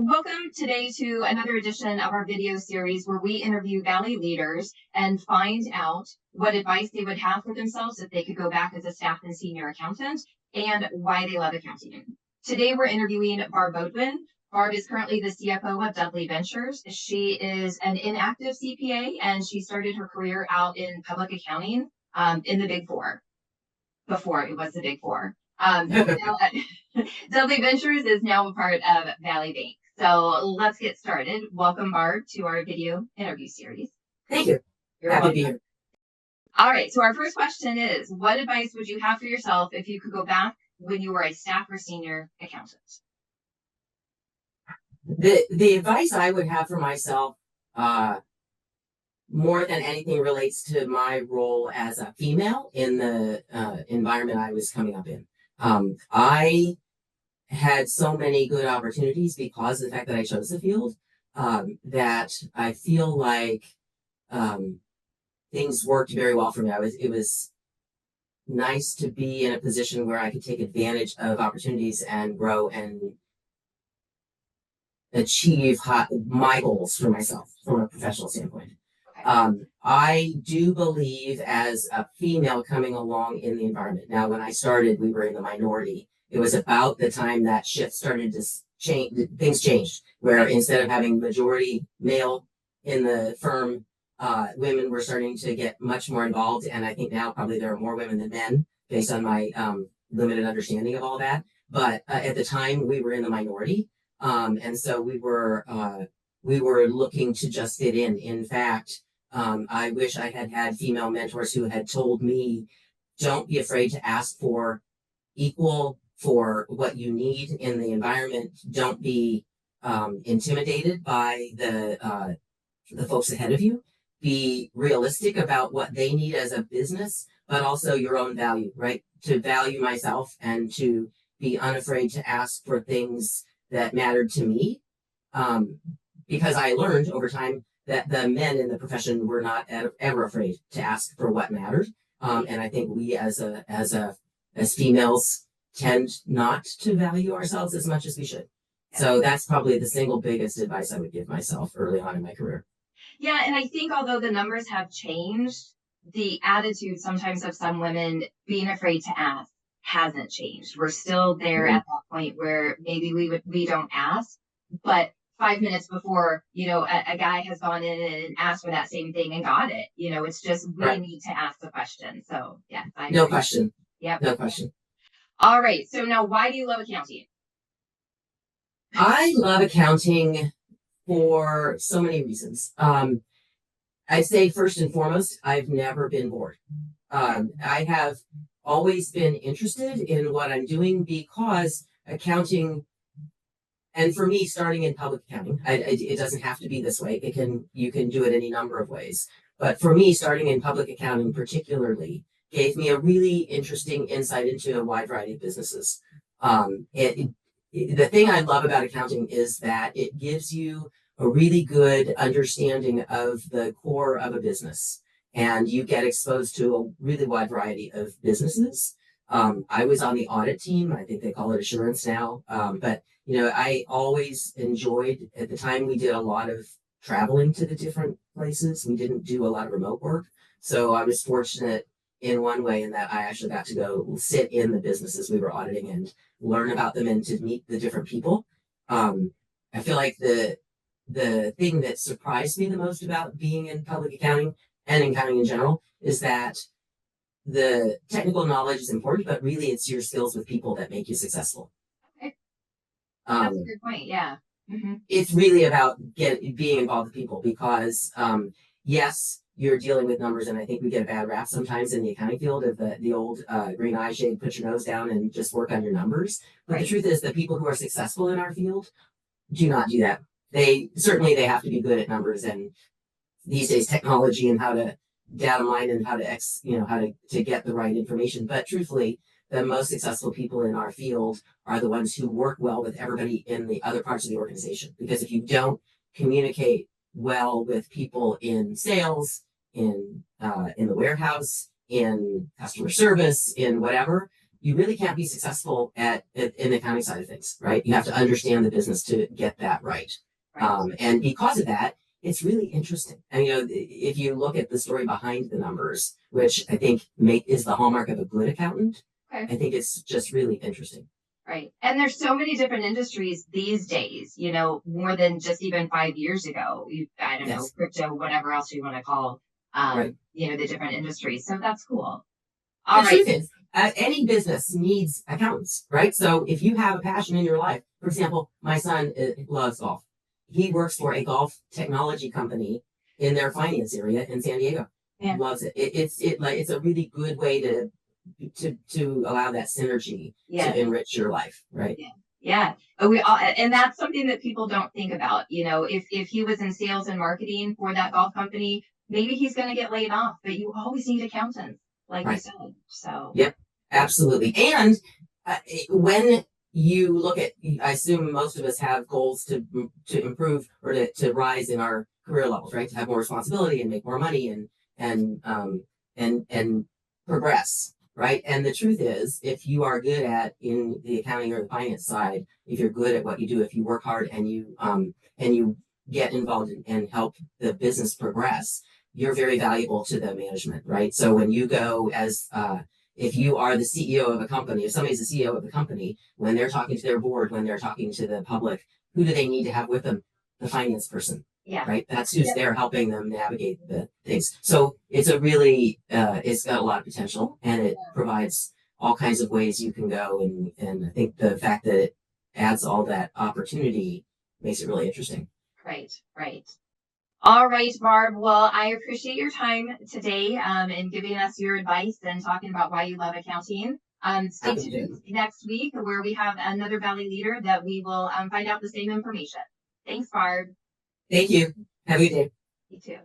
Welcome today to another edition of our video series where we interview Valley leaders and find out what advice they would have for themselves if they could go back as a staff and senior accountant and why they love accounting. Today we're interviewing Barb Beaudoin. Barb is currently the CFO of Dudley Ventures. She is an inactive CPA and she started her career out in public accounting in the Big Four, before it was the Big Four. Dudley Ventures is now a part of Valley Bank. So let's get started. Welcome, Barb, to our video interview series. Thank you. You're Happy to welcome. be here. All right. So our first question is, what advice would you have for yourself if you could go back when you were a staff or senior accountant? The advice I would have for myself, more than anything, relates to my role as a female in the environment I was coming up in. I had so many good opportunities because of the fact that I chose the field, that I feel like things worked very well for me. It was nice to be in a position where I could take advantage of opportunities and grow and achieve my goals for myself from a professional standpoint. I do believe, as a female coming along in the environment, now when I started, we were in the minority. It was about the time that shift started to change, things changed, where instead of having majority male in the firm, women were starting to get much more involved. And I think now probably there are more women than men based on my limited understanding of all that. But at the time we were in the minority. And so we were looking to just fit in. In fact, I wish I had had female mentors who had told me, don't be afraid to ask for equal for what you need in the environment. Don't be intimidated by the folks ahead of you. Be realistic about what they need as a business, but also your own value, right? To value myself and to be unafraid to ask for things that mattered to me. Because I learned over time that the men in the profession were not ever afraid to ask for what mattered. And I think we as females tend not to value ourselves as much as we should. So that's probably the single biggest advice I would give myself early on in my career. Yeah, and I think although the numbers have changed, the attitude sometimes of some women being afraid to ask hasn't changed. We're still there at that point where maybe we don't ask, but 5 minutes before, a guy has gone in and asked for that same thing and got it. It's just we need to ask the question. So yeah, no question. Yep. No question. All right. So now, why do you love accounting? I love accounting for so many reasons. I'd say first and foremost, I've never been bored. I have always been interested in what I'm doing because accounting, and for me, starting in public accounting, it doesn't have to be this way. You can do it any number of ways. But for me, starting in public accounting particularly gave me a really interesting insight into a wide variety of businesses. The thing I love about accounting is that it gives you a really good understanding of the core of a business, and you get exposed to a really wide variety of businesses. I was on the audit team. I think they call it assurance now. But I always enjoyed, at the time we did a lot of traveling to the different places. We didn't do a lot of remote work. So I was fortunate in one way in that I actually got to go sit in the businesses we were auditing and learn about them and to meet the different people. I feel like the thing that surprised me the most about being in public accounting and in accounting in general is that the technical knowledge is important, but really it's your skills with people that make you successful. Okay. That's a good point. Yeah. Mm-hmm. It's really about being involved with people because, yes, you're dealing with numbers, and I think we get a bad rap sometimes in the accounting field of the old green eye shade, put your nose down and just work on your numbers. But the truth is that people who are successful in our field do not do that. They have to be good at numbers, and these days technology and how to data mine and how to get the right information. But truthfully, the most successful people in our field are the ones who work well with everybody in the other parts of the organization. Because if you don't communicate well with people in sales, in the warehouse, in customer service, in whatever, you really can't be successful in the accounting side of things, right? You have to understand the business to get that right. And because of that, it's really interesting. And, you know, if you look at the story behind the numbers, which I think is the hallmark of a good accountant, I think it's just really interesting. Right. And there's so many different industries these days, you know, more than just even 5 years ago. I don't know, crypto, whatever else you want to call, you know, the different industries. So that's cool. The truth is, any business needs accountants, right? So if you have a passion in your life, for example, my son loves golf. He works for a golf technology company in their finance area in San Diego. He loves it. It's a really good way to allow that synergy to enrich your life, right? Yeah. And that's something that people don't think about. You know, if he was in sales and marketing for that golf company, maybe he's going to get laid off, but you always need accountants, like you said. So yep, absolutely. And when you look at, I assume most of us have goals to improve or to rise in our career levels, right? To have more responsibility and make more money and progress. Right. And the truth is, if you are good at in the accounting or the finance side, if you're good at what you do, if you work hard and you get involved and help the business progress, you're very valuable to the management. Right. So when you go as if you are the CEO of a company, if somebody's the CEO of a company, when they're talking to their board, when they're talking to the public, who do they need to have with them? The finance person. Yeah. Right. That's who's there helping them navigate the things. So it's a really, it's got a lot of potential, and it provides all kinds of ways you can go. And I think the fact that it adds all that opportunity makes it really interesting. Right. All right, Barb. Well, I appreciate your time today and giving us your advice and talking about why you love accounting. Stay tuned next week where we have another Valley leader that we will find out the same information. Thanks, Barb. Thank you. Have a good day. You too.